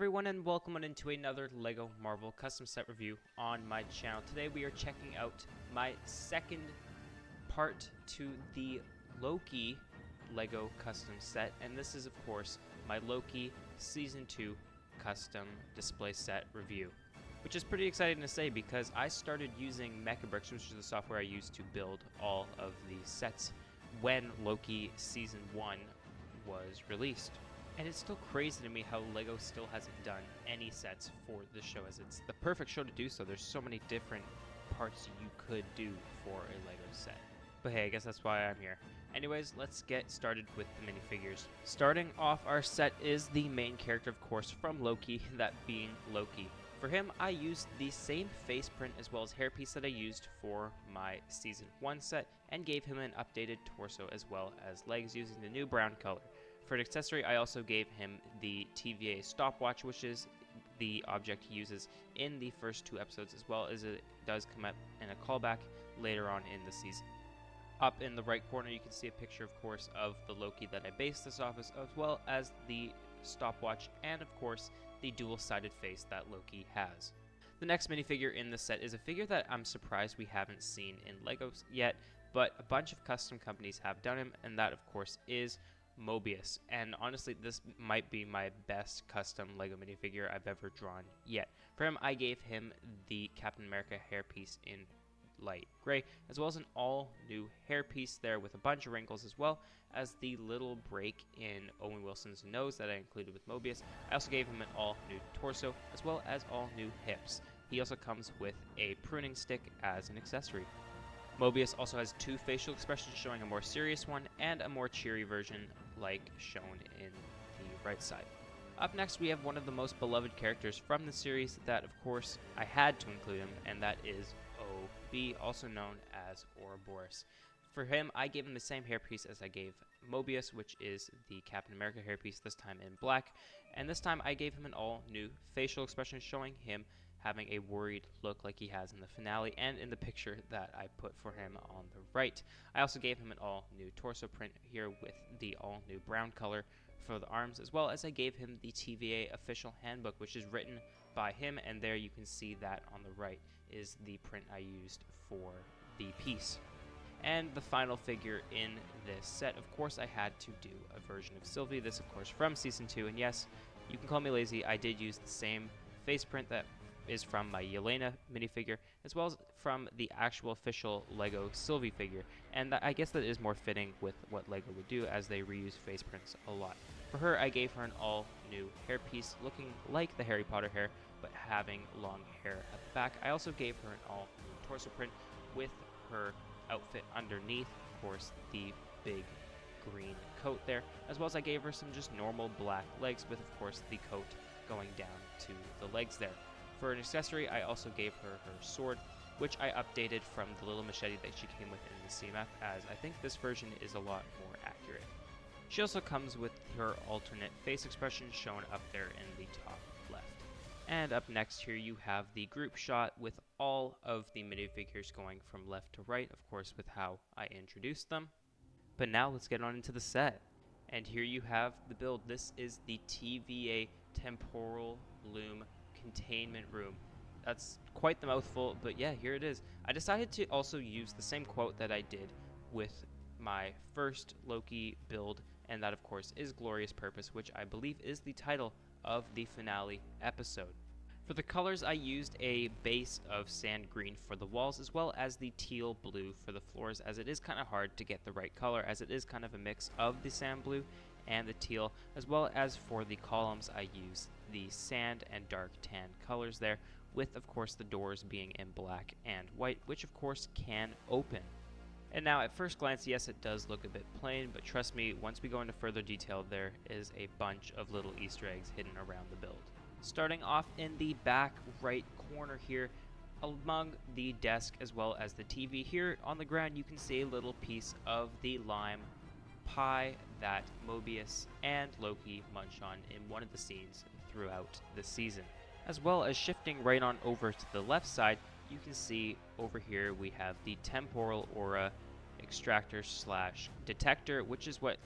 everyone, and welcome on into another LEGO Marvel custom set review on my channel. Today we are checking out my second part to the Loki LEGO custom set, and this is of course my Loki Season 2 custom display set review. Which is pretty exciting to say because I started using Mechabricks, which is the software I use to build all of the sets when Loki Season 1 was released. And it's still crazy to me how LEGO still hasn't done any sets for the show, as it's the perfect show to do so. There's so many different parts you could do for a LEGO set. But hey, I guess that's why I'm here. Anyways, let's get started with the minifigures. Starting off our set is the main character, of course, from Loki, that being Loki. For him, I used the same face print as well as hairpiece that I used for my Season 1 set, and gave him an updated torso as well as legs using the new brown color. For an accessory, I also gave him the TVA stopwatch, which is the object he uses in the first two episodes, as well as it does come up in a callback later on in the season. Up in the right corner, you can see a picture, of course, of the Loki that I based this off as well as the stopwatch and, of course, the dual-sided face that Loki has. The next minifigure in the set is a figure that I'm surprised we haven't seen in LEGO yet, but a bunch of custom companies have done him, and that, of course, is Mobius. And honestly, this might be my best custom LEGO minifigure I've ever drawn yet. For him, I gave him the Captain America hairpiece in light gray, as well as an all-new hairpiece there with a bunch of wrinkles, as well as the little break in Owen Wilson's nose that I included with Mobius. I also gave him an all-new torso, as well as all-new hips. He also comes with a pruning stick as an accessory. Mobius also has two facial expressions, showing a more serious one and a more cheery version like shown in the right side. Up next, we have one of the most beloved characters from the series that, of course, I had to include him, and that is OB, also known as Ouroboros. For him, I gave him the same hairpiece as I gave Mobius, which is the Captain America hairpiece, this time in black, and this time I gave him an all-new facial expression, showing him having a worried look like he has in the finale and in the picture that I put for him on the right. I also gave him an all-new torso print here with the all-new brown color for the arms, as well as I gave him the TVA official handbook, which is written by him, and there you can see that on the right is the print I used for the piece. And the final figure in this set, of course, I had to do a version of Sylvie, this of course from Season 2, and yes, you can call me lazy, I did use the same face print that is from my Yelena minifigure, as well as from the actual official LEGO Sylvie figure, and I guess that is more fitting with what LEGO would do, as they reuse face prints a lot. For her, I gave her an all-new hairpiece, looking like the Harry Potter hair, but having long hair at the back. I also gave her an all-new torso print with her outfit underneath, of course, the big green coat there, as well as I gave her some just normal black legs with, of course, the coat going down to the legs there. For an accessory, I also gave her her sword, which I updated from the little machete that she came with in the CMF, as I think this version is a lot more accurate. She also comes with her alternate face expression shown up there in the top left. And up next here you have the group shot with all of the minifigures going from left to right, of course with how I introduced them. But now let's get on into the set. And here you have the build. This is the TVA Temporal Loom Containment Room. That's quite the mouthful, but yeah, here it is. I decided to also use the same quote that I did with my first Loki build, and that of course is Glorious Purpose, which I believe is the title of the finale episode. For the colors, I used a base of sand green for the walls, as well as the teal blue for the floors, as it is kind of hard to get the right color, as it is kind of a mix of the sand blue and the teal, as well as for the columns I used the sand and dark tan colors there, with of course the doors being in black and white, which of course can open. And now at first glance, yes, it does look a bit plain, but trust me, once we go into further detail, there is a bunch of little Easter eggs hidden around the build. Starting off in the back right corner here, among the desk as well as the TV, here on the ground you can see a little piece of the lime pie that Mobius and Loki munch on in one of the scenes throughout the season. As well as shifting right on over to the left side, you can see over here we have the temporal aura extractor slash detector, which is what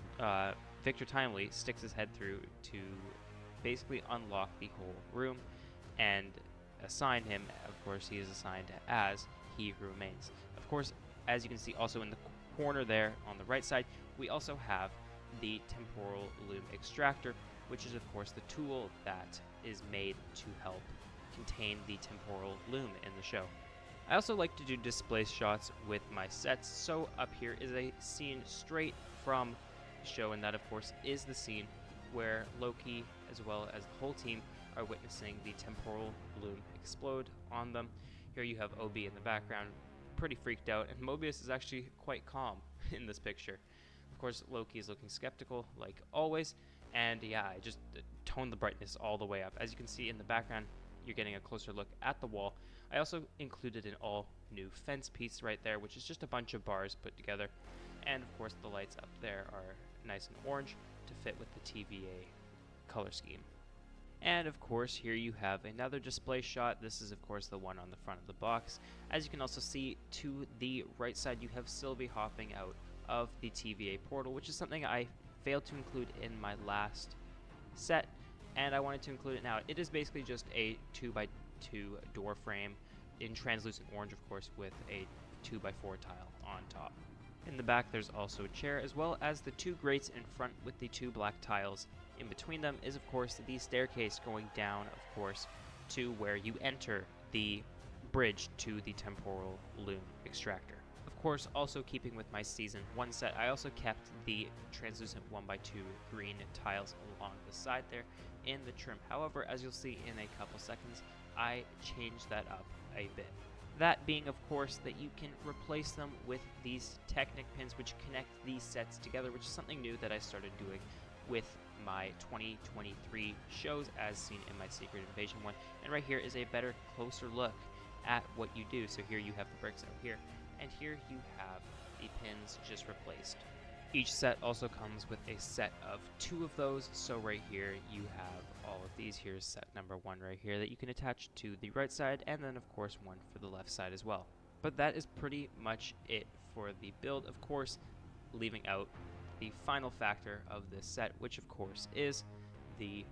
Victor Timely sticks his head through to basically unlock the whole room and assign him. Of course, he is assigned as He Who Remains. Of course, as you can see also in the corner there on the right side, we also have the temporal loom extractor, which is of course the tool that is made to help contain the temporal loom in the show. I also like to do display shots with my sets, so up here is a scene straight from the show, and that of course is the scene where Loki as well as the whole team are witnessing the temporal loom explode on them. Here you have OB in the background, pretty freaked out, and Mobius is actually quite calm in this picture. Of course, Loki is looking skeptical, like always, and yeah, I just toned the brightness all the way up. As you can see in the background, you're getting a closer look at the wall. I also included an all new fence piece right there, which is just a bunch of bars put together, and of course the lights up there are nice and orange to fit with the TVA color scheme. And of course here you have another display shot. This is of course the one on the front of the box. As you can also see to the right side, you have Sylvie hopping out of the TVA portal, which is something I failed to include in my last set, and I wanted to include it now. It is basically just a 2x2 door frame in translucent orange, of course, with a 2x4 tile on top. In the back there's also a chair, as well as the two grates in front with the two black tiles. In between them is of course the staircase going down, of course, to where you enter the bridge to the temporal loom extractor. Of course, also keeping with my season 1 set, I also kept the translucent 1x2 green tiles along the side there in the trim. However, as you'll see in a couple seconds, I changed that up a bit. That being, of course, that you can replace them with these Technic pins which connect these sets together, which is something new that I started doing with my 2023 shows as seen in my Secret Invasion one. And right here is a better, closer look at what you do. So here you have the bricks out here, and here you have the pins just replaced. Each set also comes with a set of 2 of those, so right here you have all of these. Here's set number 1 right here that you can attach to the right side, and then of course one for the left side as well. But that is pretty much it for the build, of course, leaving out the final factor of this set, which of course is the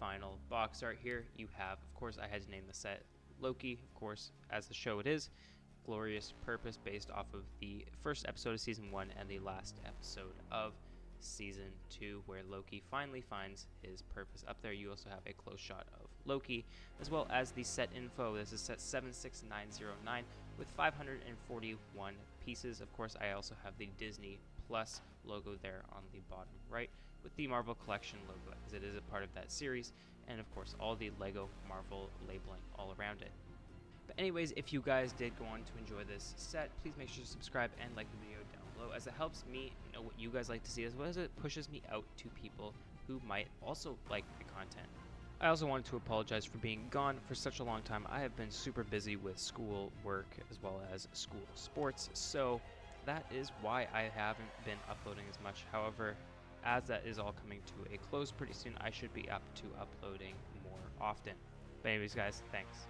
final box art. Here you have, of course, I had to name the set Loki, of course, as the show it is, Glorious Purpose, based off of the first episode of season 1 and the last episode of season 2, where Loki finally finds his purpose. Up there you also have a close shot of Loki, as well as the set info. This is set 76909 with 541 pieces. Of course, I also have the Disney Plus logo there on the bottom right with the Marvel Collection logo, as it is a part of that series, and of course all the Lego Marvel labeling all around it. But anyways, if you guys did go on to enjoy this set, please make sure to subscribe and like the video down below, as it helps me know what you guys like to see, as well as it pushes me out to people who might also like the content. I also wanted to apologize for being gone for such a long time. I have been super busy with school work as well as school sports, so that is why I haven't been uploading as much. However, as that is all coming to a close pretty soon, I should be up to uploading more often. But anyways guys, thanks.